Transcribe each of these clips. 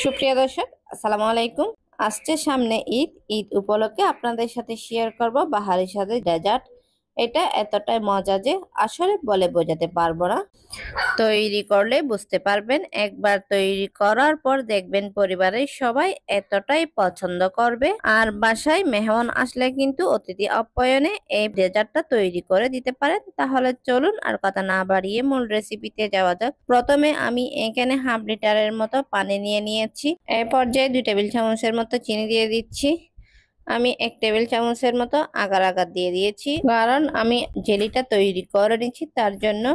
সুপ্রিয় দর্শক, আসসালামু আলাইকুম। আসছে সামনে ঈদ। ঈদ উপলক্ষে আপনাদের সাথে শেয়ার করব বাহারি সাথে ডেজার্ট। এটা এতটাই মজা যে আসলে বলে বোঝাতে পারবো না। তৈরি করলে বুঝতে পারবেন। একবার তৈরি করার পর দেখবেন পরিবারের সবাই এতটাই পছন্দ করবে। আর বাসায় মেহমান আসলে কিন্তু অতিথি আপ্যায়নে এই ডেজার্টটা তৈরি করে দিতে পারেন। তাহলে চলুন আর কথা না বাড়িয়ে মূল রেসিপিতে যাওয়া যাক। প্রথমে আমি এখানে হাফ লিটারের মতো পানি নিয়ে নিয়েছি। এই পর্যায়ে 2 টেবিল চামচের মতো চিনি দিয়ে দিচ্ছি। আমি 1 টেবিল চামচের মতো আগার আগার দিয়ে দিয়েছি, কারণ আমি জেলিটা তৈরি করে নিচ্ছি। তার জন্য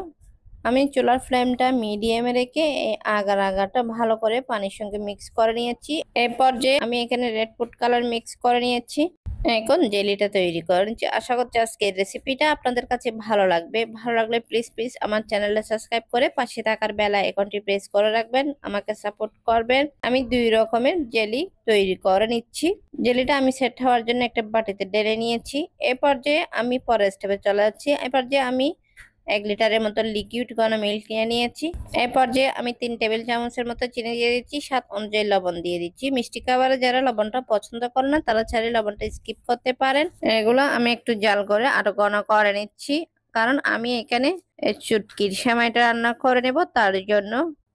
আমি চুলার ফ্লেমটা মিডিয়ামে রেখে এই আগার আগাটা ভালো করে পানির সঙ্গে মিক্স করে নিয়েছি। এই পর্যায়ে আমি এখানে রেড ফুড কালার মিক্স করে নিয়েছি। এখন জেলিটা তৈরি করে নিচ্ছি। আশা করছি আজকের রেসিপিটা আপনাদের কাছে ভালো লাগবে। ভালো লাগলে প্লিজ প্লিজ আমার চ্যানেলটা সাবস্ক্রাইব করে পাশে থাকার বেল আইকনটি প্রেস করে রাখবেন, আমাকে সাপোর্ট করবেন। আমি 2 রকমের জেলি তৈরি করে নিচ্ছি। জেলিটা আমি সেট হওয়ার জন্য একটা বাটিতে ঢেলে নিয়েছি। এ পর্যায়ে আমি পরের স্টেপে চলে যাচ্ছি। এ পর্যায়ে আমি 1 লিটারের মতো লিকুইড ঘন মিল্ক নিয়ে নিয়েছি। এই পর্যায়ে আমি 3 টেবিল চামচের মতো চিনি দিয়ে দিচ্ছি। স্বাদ অনুযায়ী লবণ দিয়ে দিচ্ছি। মিষ্টি খাবারে যারা লবণটা পছন্দ করে না তারা চাইলে লবণটা স্কিপ করতে পারেন। এগুলো আমি একটু জাল করে আরো ঘন করে নিচ্ছি, কারণ আমি এখানে চুটকির সেমাইটা রান্না করে নেব। তার জন্য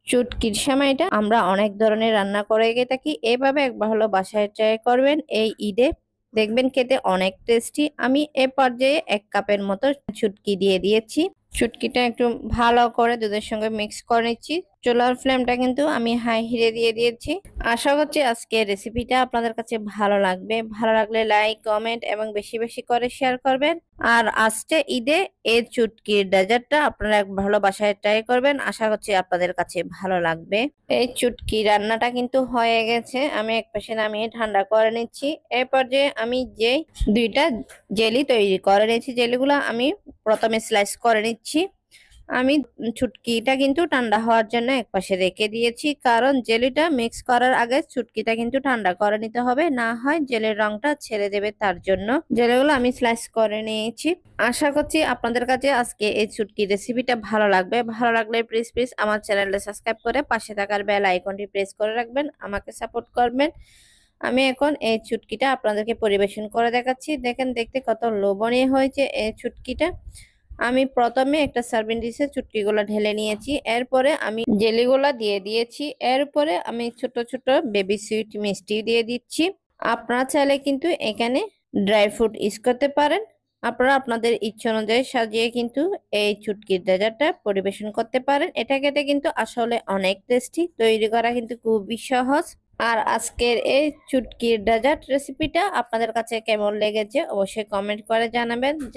চুটকির সেমাইটা আমরা অনেক ধরনের রান্না করে গিয়ে থাকি। এভাবে একবার হলো বাসায় ট্রাই করবেন এই ঈদে, দেখবেন খেতে অনেক টেস্টি। আমি এ পর্যায়ে 1 কাপের মতো চুটকি দিয়ে দিয়েছি। চুটকিটা একটু ভালো করে দুধের সঙ্গে মিক্স করে নিচ্ছি। চুলার ফ্লেমটা কিন্তু আমি হাই হিটে দিয়ে দিয়েছি। আশা করছি আজকে রেসিপিটা আপনাদের কাছে ভালো লাগবে। ভালো লাগলে লাইক, কমেন্ট এবং বেশি বেশি করে শেয়ার করবেন। আর আজকে ঈদে এই চুটকির ডেজার্টটা আপনারা এক ভালো বাসায় ট্রাই করবেন। আশা করছি আপনাদের কাছে ভালো লাগবে। এই চুটকি রান্নাটা কিন্তু হয়ে গেছে। আমি এক পাশে নামিয়ে ঠান্ডা করে নিচ্ছি। এই পর্যায়ে আমি যে 2টা জেলি তৈরি করে নিয়েছি, জেলিগুলো আমি প্রথমে স্লাইস করে নিচ্ছি। আমি চুটকিটা কিন্তু ঠান্ডা হওয়ার জন্য একপাশে রেখে দিয়েছি, কারণ জেলিটা মিক্স করার আগে চুটকিটা কিন্তু ঠান্ডা করে নিতে হবে, না হয় জেলের রংটা ছেড়ে দেবে। তার জন্য জেলিগুলো আমি স্লাইস করে নিয়েছি। আশা করছি আপনাদের কাছে আজকে এই চুটকি রেসিপিটা ভালো লাগবে। ভালো লাগলে প্লিজ প্লিজ আমার চ্যানেলটা সাবস্ক্রাইব করে পাশে থাকার বেল আইকনটি প্রেস করে রাখবেন, আমাকে সাপোর্ট করবেন। আমি এখন এই চুটকিটা আপনাদেরকে পরিবেশন করে দেখাচ্ছি। দেখেন দেখতে কত লোভনীয় হয়েছে এই চুটকিটা। আমি প্রথমে একটা সার্ভিং ডিশে চুটকিগুলো ঢেলে নিয়েছি। এরপরে আমি জেলিগুলো দিয়ে দিয়েছি। এরপরে আমি ছোট ছোট বেবি সুইট মিষ্টি দিয়ে দিচ্ছি। আপনারা চাইলে কিন্তু এখানে ড্রাই ফ্রুট ইউজ করতে পারেন। আপনারা আপনাদের ইচ্ছা অনুযায়ী সাজিয়ে কিন্তু এই চুটকির ডেজার্টটা পরিবেশন করতে পারেন। এটা খেতে কিন্তু আসলে অনেক টেস্টি, তৈরি করা কিন্তু খুবই সহজ। আর আজকের এই চুটকির ডেজার্ট রেসিপিটা আপনাদের কাছে কেমন লেগেছে অবশ্যই কমেন্ট করে জানাবেন।